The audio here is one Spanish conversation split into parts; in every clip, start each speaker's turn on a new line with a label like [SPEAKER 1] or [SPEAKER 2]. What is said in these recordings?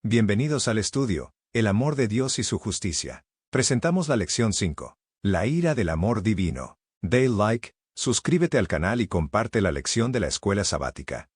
[SPEAKER 1] Bienvenidos al estudio, El amor de Dios y su justicia. Presentamos la lección 5. La ira del amor divino. Dale like, suscríbete al canal y comparte la lección de la escuela sabática.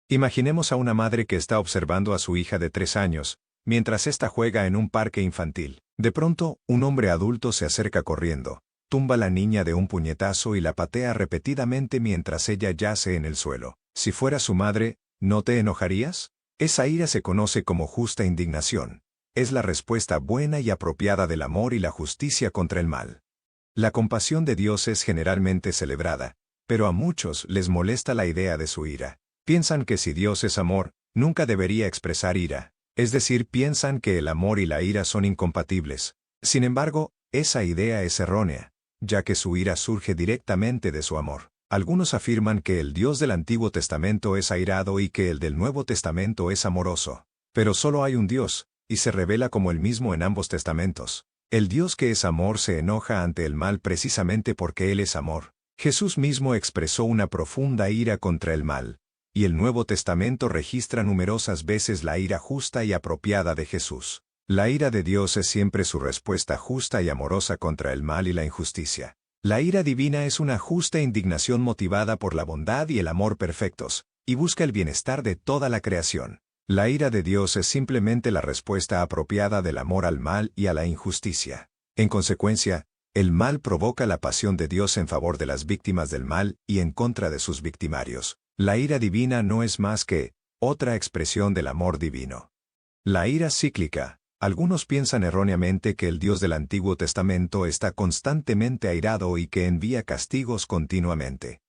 [SPEAKER 1] Imaginemos a una madre que está observando a su hija de 3 años, mientras ésta juega en un parque infantil. De pronto, un hombre adulto se acerca corriendo, tumba a la niña de un puñetazo y la patea repetidamente mientras ella yace en el suelo. Si fuera su madre, ¿no te enojarías? Esa ira se conoce como justa indignación. Es la respuesta buena y apropiada del amor y la justicia contra el mal. La compasión de Dios es generalmente celebrada, pero a muchos les molesta la idea de su ira. Piensan que si Dios es amor, nunca debería expresar ira. Es decir, piensan que el amor y la ira son incompatibles. Sin embargo, esa idea es errónea, ya que su ira surge directamente de su amor. Algunos afirman que el Dios del Antiguo Testamento es airado y que el del Nuevo Testamento es amoroso. Pero solo hay un Dios, y se revela como el mismo en ambos testamentos. El Dios que es amor se enoja ante el mal precisamente porque Él es amor. Jesús mismo expresó una profunda ira contra el mal, y el Nuevo Testamento registra numerosas veces la ira justa y apropiada de Jesús. La ira de Dios es siempre su respuesta justa y amorosa contra el mal y la injusticia. La ira divina es una justa indignación motivada por la bondad y el amor perfectos, y busca el bienestar de toda la creación. La ira de Dios es simplemente la respuesta apropiada del amor al mal y a la injusticia. En consecuencia, el mal provoca la pasión de Dios en favor de las víctimas del mal y en contra de sus victimarios. La ira divina no es más que otra expresión del amor divino. La ira cíclica. Algunos piensan erróneamente que el Dios del Antiguo Testamento está constantemente airado y que envía castigos continuamente.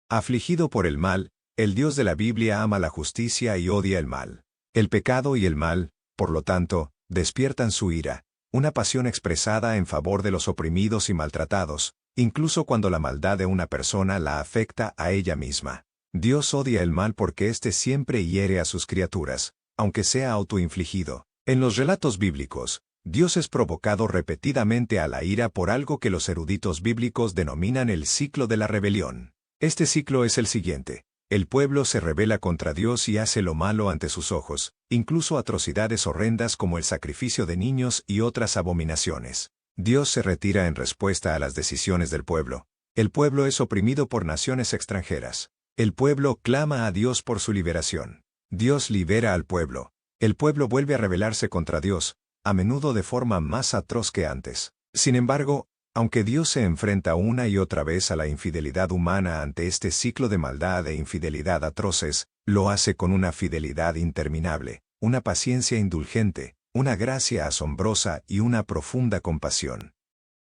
[SPEAKER 1] Afligido por el mal, el Dios de la Biblia ama la justicia y odia el mal. El pecado y el mal, por lo tanto, despiertan su ira, una pasión expresada en favor de los oprimidos y maltratados, incluso cuando la maldad de una persona la afecta a ella misma. Dios odia el mal porque éste siempre hiere a sus criaturas, aunque sea autoinfligido. En los relatos bíblicos, Dios es provocado repetidamente a la ira por algo que los eruditos bíblicos denominan el ciclo de la rebelión. Este ciclo es el siguiente. El pueblo se rebela contra Dios y hace lo malo ante sus ojos, incluso atrocidades horrendas como el sacrificio de niños y otras abominaciones. Dios se retira en respuesta a las decisiones del pueblo. El pueblo es oprimido por naciones extranjeras. El pueblo clama a Dios por su liberación. Dios libera al pueblo. El pueblo vuelve a rebelarse contra Dios, a menudo de forma más atroz que antes. Sin embargo, aunque Dios se enfrenta una y otra vez a la infidelidad humana ante este ciclo de maldad e infidelidad atroces, lo hace con una fidelidad interminable, una paciencia indulgente, una gracia asombrosa y una profunda compasión.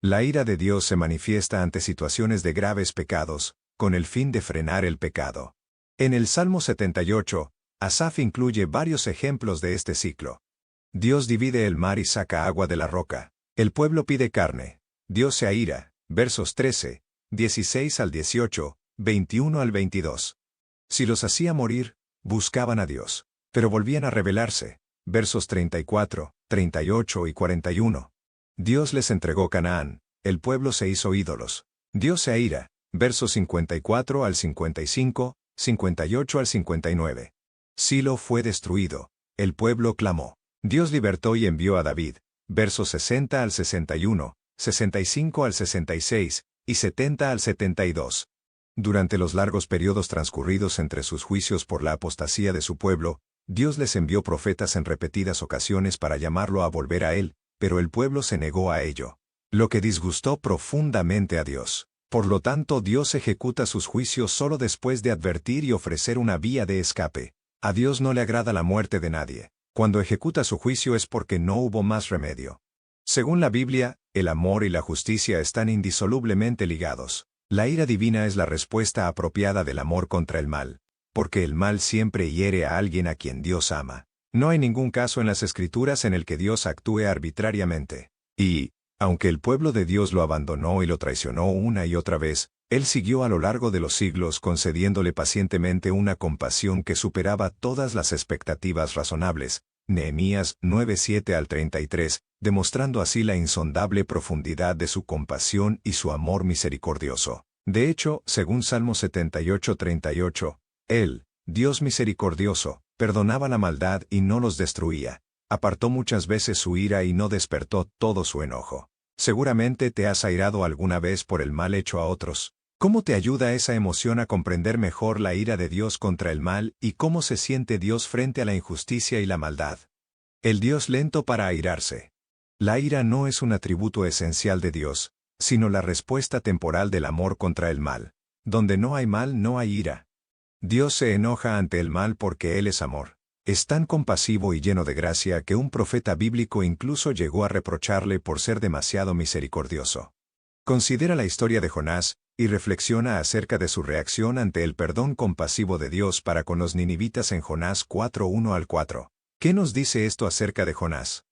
[SPEAKER 1] La ira de Dios se manifiesta ante situaciones de graves pecados, con el fin de frenar el pecado. En el Salmo 78, Asaf incluye varios ejemplos de este ciclo. Dios divide el mar y saca agua de la roca. El pueblo pide carne. Dios se aira. Versos 13, 16 al 18, 21 al 22. Si los hacía morir, buscaban a Dios, pero volvían a rebelarse. Versos 34, 38 y 41. Dios les entregó Canaán. El pueblo se hizo ídolos. Dios se aira. Versos 54 al 55, 58 al 59. Silo fue destruido. El pueblo clamó. Dios libertó y envió a David. Versos 60 al 61, 65 al 66 y 70 al 72. Durante los largos periodos transcurridos entre sus juicios por la apostasía de su pueblo, Dios les envió profetas en repetidas ocasiones para llamarlo a volver a Él, pero el pueblo se negó a ello, lo que disgustó profundamente a Dios. Por lo tanto, Dios ejecuta sus juicios solo después de advertir y ofrecer una vía de escape. A Dios no le agrada la muerte de nadie. Cuando ejecuta su juicio es porque no hubo más remedio. Según la Biblia, el amor y la justicia están indisolublemente ligados. La ira divina es la respuesta apropiada del amor contra el mal, porque el mal siempre hiere a alguien a quien Dios ama. No hay ningún caso en las Escrituras en el que Dios actúe arbitrariamente. Y, aunque el pueblo de Dios lo abandonó y lo traicionó una y otra vez, Él siguió a lo largo de los siglos concediéndole pacientemente una compasión que superaba todas las expectativas razonables. Nehemías 9:7 al 33, demostrando así la insondable profundidad de su compasión y su amor misericordioso. De hecho, según Salmo 78:38, Él, Dios misericordioso, perdonaba la maldad y no los destruía. Apartó muchas veces su ira y no despertó todo su enojo. Seguramente te has airado alguna vez por el mal hecho a otros. ¿Cómo te ayuda esa emoción a comprender mejor la ira de Dios contra el mal y cómo se siente Dios frente a la injusticia y la maldad? El Dios lento para airarse. La ira no es un atributo esencial de Dios, sino la respuesta temporal del amor contra el mal. Donde no hay mal, no hay ira. Dios se enoja ante el mal porque Él es amor. Es tan compasivo y lleno de gracia que un profeta bíblico incluso llegó a reprocharle por ser demasiado misericordioso. Considera la historia de Jonás, y reflexiona acerca de su reacción ante el perdón compasivo de Dios para con los ninivitas en Jonás 4:1-4. ¿Qué nos dice esto acerca de Jonás?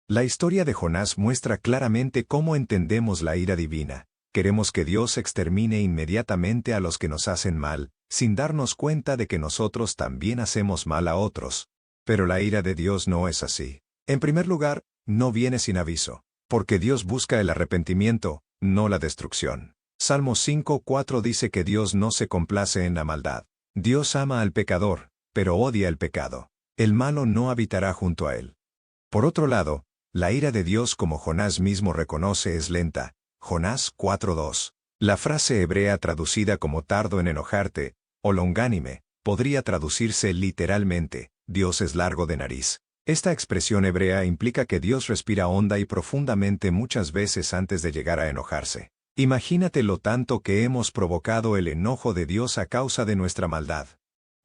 [SPEAKER 1] La historia de Jonás muestra claramente cómo entendemos la ira divina. Queremos que Dios extermine inmediatamente a los que nos hacen mal, sin darnos cuenta de que nosotros también hacemos mal a otros. Pero la ira de Dios no es así. En primer lugar, no viene sin aviso, porque Dios busca el arrepentimiento, no la destrucción. Salmo 5:4 dice que Dios no se complace en la maldad. Dios ama al pecador, pero odia el pecado. El malo no habitará junto a él. Por otro lado, la ira de Dios, como Jonás mismo reconoce, es lenta. Jonás 4:2. La frase hebrea traducida como tardo en enojarte, o longánime, podría traducirse literalmente, Dios es largo de nariz. Esta expresión hebrea implica que Dios respira honda y profundamente muchas veces antes de llegar a enojarse. Imagínate lo tanto que hemos provocado el enojo de Dios a causa de nuestra maldad.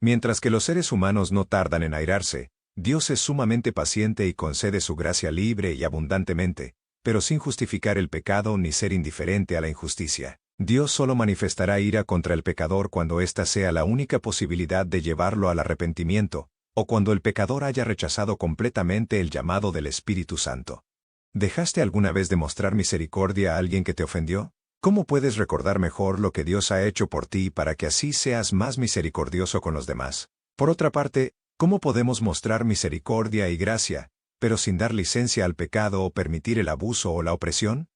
[SPEAKER 1] Mientras que los seres humanos no tardan en airarse, Dios es sumamente paciente y concede su gracia libre y abundantemente, pero sin justificar el pecado ni ser indiferente a la injusticia. Dios solo manifestará ira contra el pecador cuando ésta sea la única posibilidad de llevarlo al arrepentimiento, o cuando el pecador haya rechazado completamente el llamado del Espíritu Santo. ¿Dejaste alguna vez de mostrar misericordia a alguien que te ofendió? ¿Cómo puedes recordar mejor lo que Dios ha hecho por ti para que así seas más misericordioso con los demás? Por otra parte, ¿cómo podemos mostrar misericordia y gracia, pero sin dar licencia al pecado o permitir el abuso o la opresión?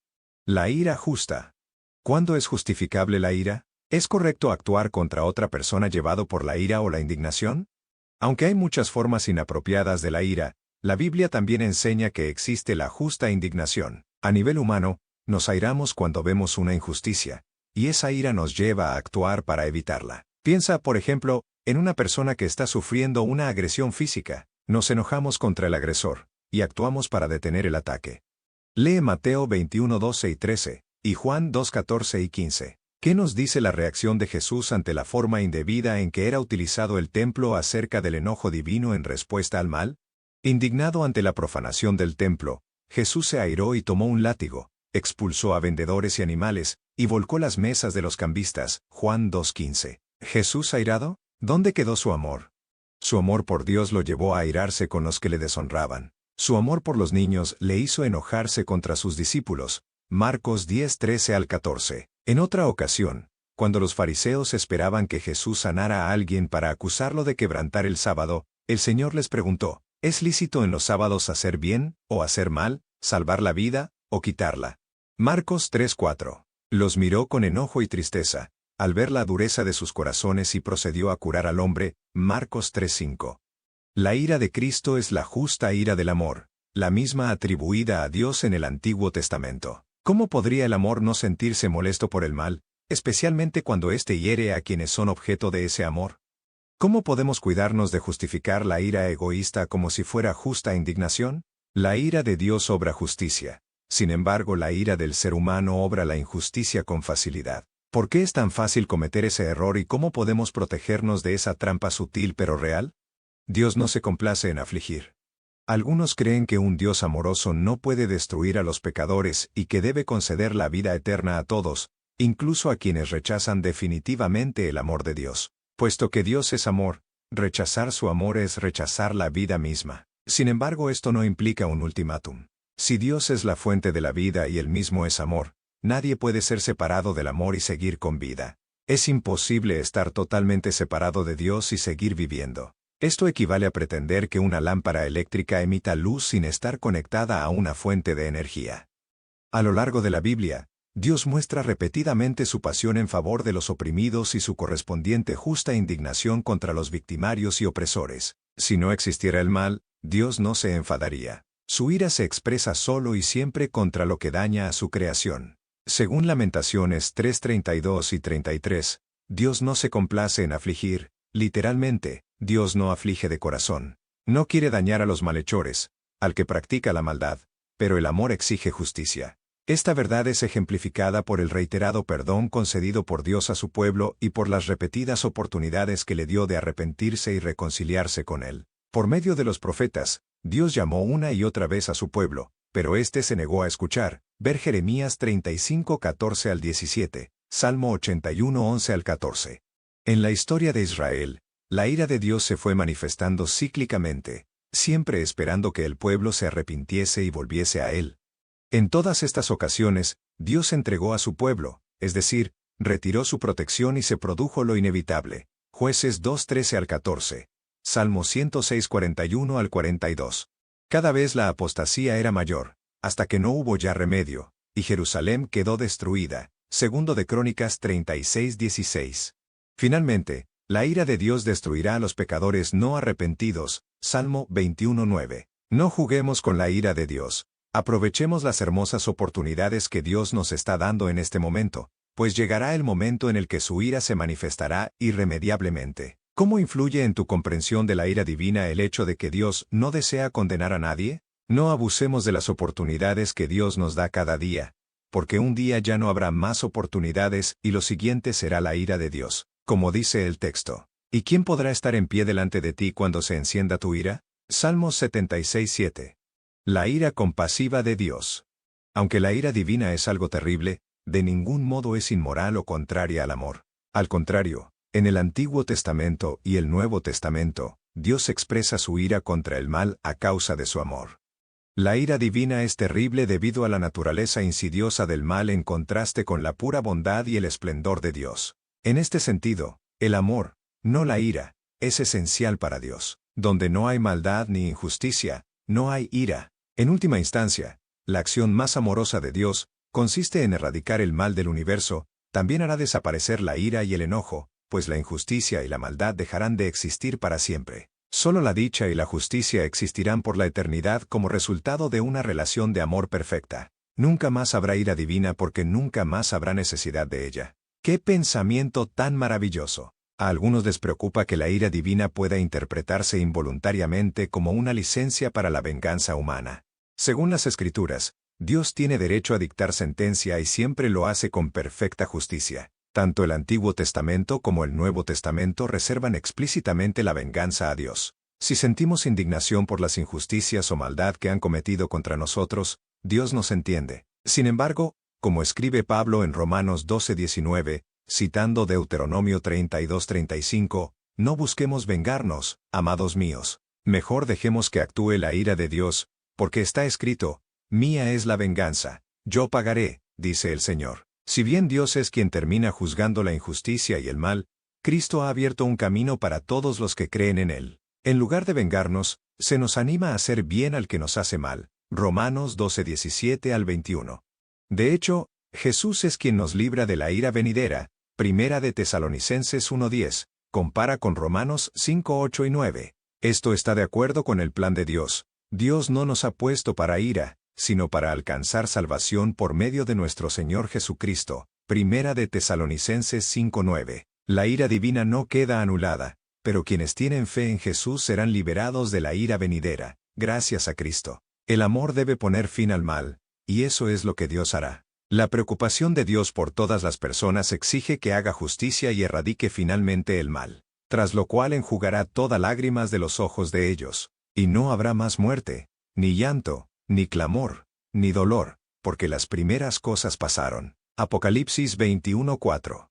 [SPEAKER 1] La ira justa. ¿Cuándo es justificable la ira? ¿Es correcto actuar contra otra persona llevado por la ira o la indignación? Aunque hay muchas formas inapropiadas de la ira, la Biblia también enseña que existe la justa indignación. A nivel humano, nos airamos cuando vemos una injusticia, y esa ira nos lleva a actuar para evitarla. Piensa, por ejemplo, en una persona que está sufriendo una agresión física. Nos enojamos contra el agresor, y actuamos para detener el ataque. Lee Mateo 21:12 y 13, y Juan 2:14 y 15. ¿Qué nos dice la reacción de Jesús ante la forma indebida en que era utilizado el templo acerca del enojo divino en respuesta al mal? Indignado ante la profanación del templo, Jesús se airó y tomó un látigo, expulsó a vendedores y animales, y volcó las mesas de los cambistas. Juan 2:15. ¿Jesús airado? ¿Dónde quedó su amor? Su amor por Dios lo llevó a airarse con los que le deshonraban. Su amor por los niños le hizo enojarse contra sus discípulos. Marcos 10:13-14. En otra ocasión, cuando los fariseos esperaban que Jesús sanara a alguien para acusarlo de quebrantar el sábado, el Señor les preguntó, ¿es lícito en los sábados hacer bien o hacer mal, salvar la vida o quitarla? Marcos 3:4. Los miró con enojo y tristeza, al ver la dureza de sus corazones, y procedió a curar al hombre. Marcos 3:5. La ira de Cristo es la justa ira del amor, la misma atribuida a Dios en el Antiguo Testamento. ¿Cómo podría el amor no sentirse molesto por el mal, especialmente cuando éste hiere a quienes son objeto de ese amor? ¿Cómo podemos cuidarnos de justificar la ira egoísta como si fuera justa indignación? La ira de Dios obra justicia. Sin embargo, la ira del ser humano obra la injusticia con facilidad. ¿Por qué es tan fácil cometer ese error y cómo podemos protegernos de esa trampa sutil pero real? Dios no se complace en afligir. Algunos creen que un Dios amoroso no puede destruir a los pecadores y que debe conceder la vida eterna a todos, incluso a quienes rechazan definitivamente el amor de Dios. Puesto que Dios es amor, rechazar su amor es rechazar la vida misma. Sin embargo, esto no implica un ultimátum. Si Dios es la fuente de la vida y Él mismo es amor, nadie puede ser separado del amor y seguir con vida. Es imposible estar totalmente separado de Dios y seguir viviendo. Esto equivale a pretender que una lámpara eléctrica emita luz sin estar conectada a una fuente de energía. A lo largo de la Biblia, Dios muestra repetidamente su pasión en favor de los oprimidos y su correspondiente justa indignación contra los victimarios y opresores. Si no existiera el mal, Dios no se enfadaría. Su ira se expresa solo y siempre contra lo que daña a su creación. Según Lamentaciones 3:32 y 33, Dios no se complace en afligir, literalmente, Dios no aflige de corazón. No quiere dañar a los malhechores, al que practica la maldad, pero el amor exige justicia. Esta verdad es ejemplificada por el reiterado perdón concedido por Dios a su pueblo y por las repetidas oportunidades que le dio de arrepentirse y reconciliarse con él. Por medio de los profetas, Dios llamó una y otra vez a su pueblo, pero éste se negó a escuchar. Ver Jeremías 35:14 al 17, Salmo 81:11 al 14. En la historia de Israel, la ira de Dios se fue manifestando cíclicamente, siempre esperando que el pueblo se arrepintiese y volviese a él. En todas estas ocasiones, Dios entregó a su pueblo, es decir, retiró su protección y se produjo lo inevitable. Jueces 2:13 al 14. Salmo 106:41 al 42. Cada vez la apostasía era mayor, hasta que no hubo ya remedio, y Jerusalén quedó destruida. Segundo de Crónicas 36:16. Finalmente, la ira de Dios destruirá a los pecadores no arrepentidos. Salmo 21:9. No juguemos con la ira de Dios. Aprovechemos las hermosas oportunidades que Dios nos está dando en este momento, pues llegará el momento en el que su ira se manifestará irremediablemente. ¿Cómo influye en tu comprensión de la ira divina el hecho de que Dios no desea condenar a nadie? No abusemos de las oportunidades que Dios nos da cada día, porque un día ya no habrá más oportunidades y lo siguiente será la ira de Dios, como dice el texto. ¿Y quién podrá estar en pie delante de ti cuando se encienda tu ira? Salmos 76:7. La ira compasiva de Dios. Aunque la ira divina es algo terrible, de ningún modo es inmoral o contraria al amor. Al contrario, en el Antiguo Testamento y el Nuevo Testamento, Dios expresa su ira contra el mal a causa de su amor. La ira divina es terrible debido a la naturaleza insidiosa del mal en contraste con la pura bondad y el esplendor de Dios. En este sentido, el amor, no la ira, es esencial para Dios. Donde no hay maldad ni injusticia, no hay ira. En última instancia, la acción más amorosa de Dios consiste en erradicar el mal del universo. También hará desaparecer la ira y el enojo, pues la injusticia y la maldad dejarán de existir para siempre. Solo la dicha y la justicia existirán por la eternidad como resultado de una relación de amor perfecta. Nunca más habrá ira divina porque nunca más habrá necesidad de ella. ¡Qué pensamiento tan maravilloso! A algunos les preocupa que la ira divina pueda interpretarse involuntariamente como una licencia para la venganza humana. Según las Escrituras, Dios tiene derecho a dictar sentencia y siempre lo hace con perfecta justicia. Tanto el Antiguo Testamento como el Nuevo Testamento reservan explícitamente la venganza a Dios. Si sentimos indignación por las injusticias o maldad que han cometido contra nosotros, Dios nos entiende. Sin embargo, como escribe Pablo en Romanos 12:19, citando Deuteronomio 32:35, no busquemos vengarnos, amados míos. Mejor dejemos que actúe la ira de Dios, porque está escrito, mía es la venganza, yo pagaré, dice el Señor. Si bien Dios es quien termina juzgando la injusticia y el mal, Cristo ha abierto un camino para todos los que creen en Él. En lugar de vengarnos, se nos anima a hacer bien al que nos hace mal. Romanos 12:17 al 21. De hecho, Jesús es quien nos libra de la ira venidera. Primera de Tesalonicenses 1:10, compara con Romanos 5:8 y 9. Esto está de acuerdo con el plan de Dios. Dios no nos ha puesto para ira, sino para alcanzar salvación por medio de nuestro Señor Jesucristo. Primera de Tesalonicenses 5:9. La ira divina no queda anulada, pero quienes tienen fe en Jesús serán liberados de la ira venidera, gracias a Cristo. El amor debe poner fin al mal, y eso es lo que Dios hará. La preocupación de Dios por todas las personas exige que haga justicia y erradique finalmente el mal, tras lo cual enjugará todas lágrimas de los ojos de ellos, y no habrá más muerte, ni llanto, ni clamor, ni dolor, porque las primeras cosas pasaron. Apocalipsis 21:4.